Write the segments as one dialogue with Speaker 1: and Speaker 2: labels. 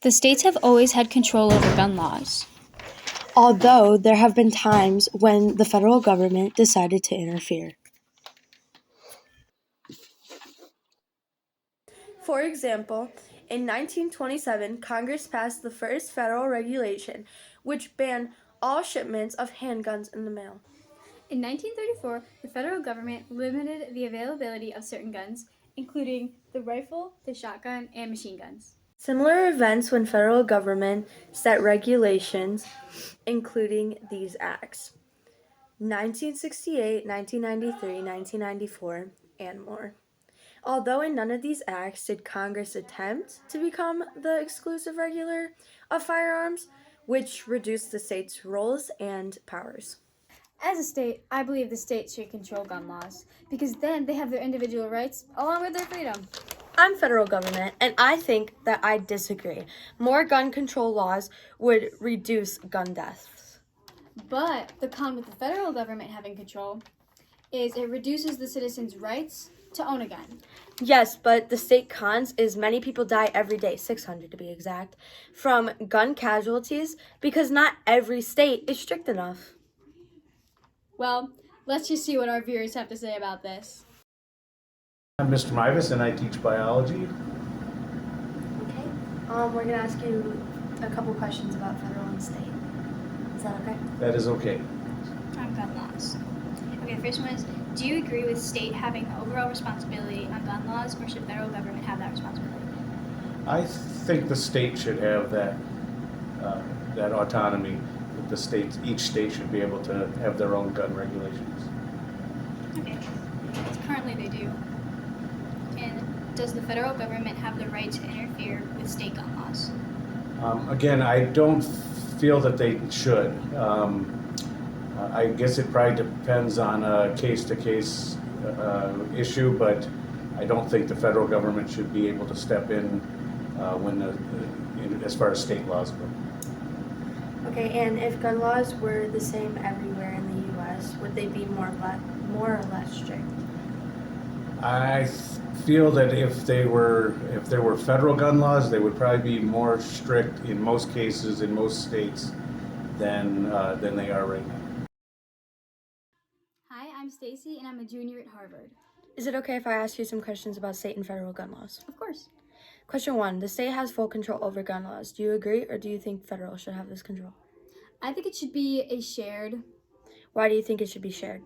Speaker 1: The states have always had control over gun laws.
Speaker 2: Although there have been times when the federal government decided to interfere.
Speaker 3: For example, in 1927, Congress passed the first federal regulation, which banned all shipments of handguns in the mail.
Speaker 4: In 1934, the federal government limited the availability of certain guns, including the rifle, the shotgun, and machine guns.
Speaker 3: Similar events when federal government set regulations, including these acts: 1968, 1993, 1994, and more. Although in none of these acts did Congress attempt to become the exclusive regulator of firearms, which reduced the state's roles and powers.
Speaker 4: As a state, I believe the state should control gun laws, because then they have their individual rights along with their freedom.
Speaker 2: I'm federal government, and I think that I disagree. More gun control laws would reduce gun deaths.
Speaker 4: But the con with the federal government having control is it reduces the citizens' rights to own a gun.
Speaker 2: Yes, but the state cons is many people die every day, 600 to be exact, from gun casualties because not every state is strict enough.
Speaker 4: Well, let's just see what our viewers have to say about this.
Speaker 5: I'm Mr. Mivas and I teach biology.
Speaker 3: Okay. We're gonna ask you a couple questions about federal and state. Is that okay?
Speaker 5: That is okay.
Speaker 6: On gun laws. Okay, the first one is, do you agree with state having the overall responsibility on gun laws, or should federal government have that responsibility?
Speaker 5: I think the state should have that autonomy. The states, each state should be able to have their own gun regulations.
Speaker 6: Okay, currently they do. And does the federal government have the right to interfere with state gun laws?
Speaker 5: Again, I don't feel that they should. I guess it probably depends on a case-to-case issue, but I don't think the federal government should be able to step in as far as state laws go.
Speaker 3: Okay, and if gun laws were the same everywhere in the U.S., would they be more or less strict?
Speaker 5: I feel that if there were federal gun laws, they would probably be more strict in most cases in most states than they are right now.
Speaker 4: Hi, I'm Stacy, and I'm a junior at Harvard.
Speaker 2: Is it okay if I ask you some questions about state and federal gun laws?
Speaker 4: Of course.
Speaker 2: Question 1. The state has full control over gun laws. Do you agree, or do you think federal should have this control?
Speaker 4: I think it should be a shared,
Speaker 2: Why do you think it should be shared?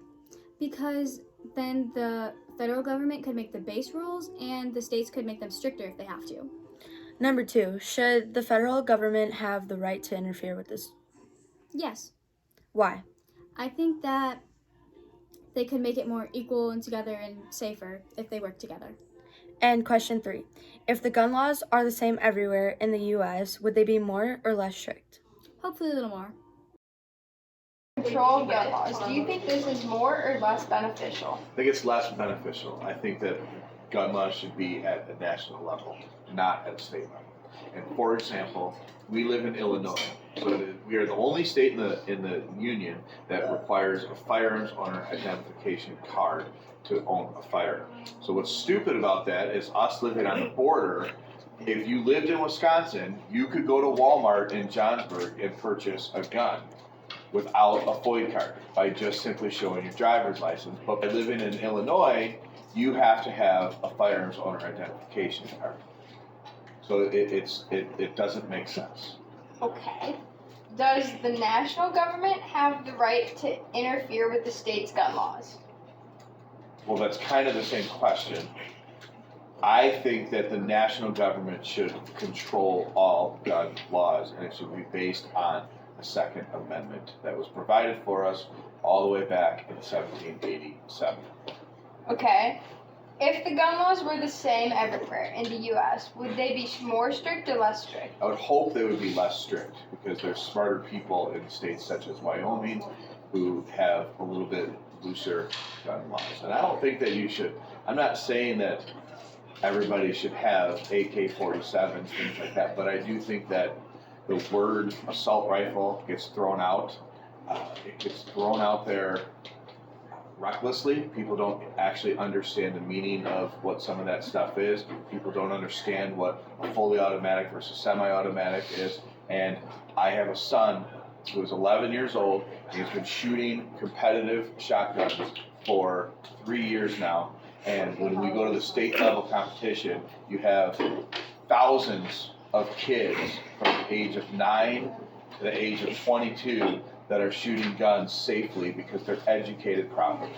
Speaker 4: because then the federal government could make the base rules and the states could make them stricter if they have to.
Speaker 2: Number 2. Should the federal government have the right to interfere with this?
Speaker 4: Yes,
Speaker 2: Why?
Speaker 4: I think that they could make it more equal and together and safer if they work together.
Speaker 2: And question 3. If the gun laws are the same everywhere in the U.S., would they be more or less strict?
Speaker 4: Hopefully a little more.
Speaker 7: Control of gun laws. Do you think this is more or less beneficial?
Speaker 8: I think it's less beneficial. I think that gun laws should be at a national level, not at a state level. And for example, we live in Illinois, so we are the only state in the union that requires a firearms owner identification card to own a firearm. So what's stupid about that is us living on the border. If you lived in Wisconsin, you could go to Walmart in Johnsburg and purchase a gun without a FOID card by just simply showing your driver's license. But by living in Illinois, you have to have a firearms owner identification card. So it doesn't make sense.
Speaker 7: Okay. Does the national government have the right to interfere with the state's gun laws?
Speaker 8: Well, that's kind of the same question. I think that the national government should control all gun laws, and it should be based on the Second Amendment that was provided for us all the way back in 1787.
Speaker 7: Okay. If the gun laws were the same everywhere in the U.S., would they be more strict or less strict?
Speaker 8: I would hope they would be less strict because there's smarter people in states such as Wyoming who have a little bit looser gun laws. And I don't think that you should, I'm not saying that everybody should have AK-47s, things like that, but I do think that the word assault rifle gets thrown out. It gets thrown out there recklessly. People don't actually understand the meaning of what some of that stuff is. People don't understand what a fully automatic versus semi-automatic is. And I have a son who is 11 years old. He's been shooting competitive shotguns for 3 years now. And when we go to the state level competition, you have thousands of kids from the age of 9 to the age of 22 that are shooting guns safely because they're educated properly.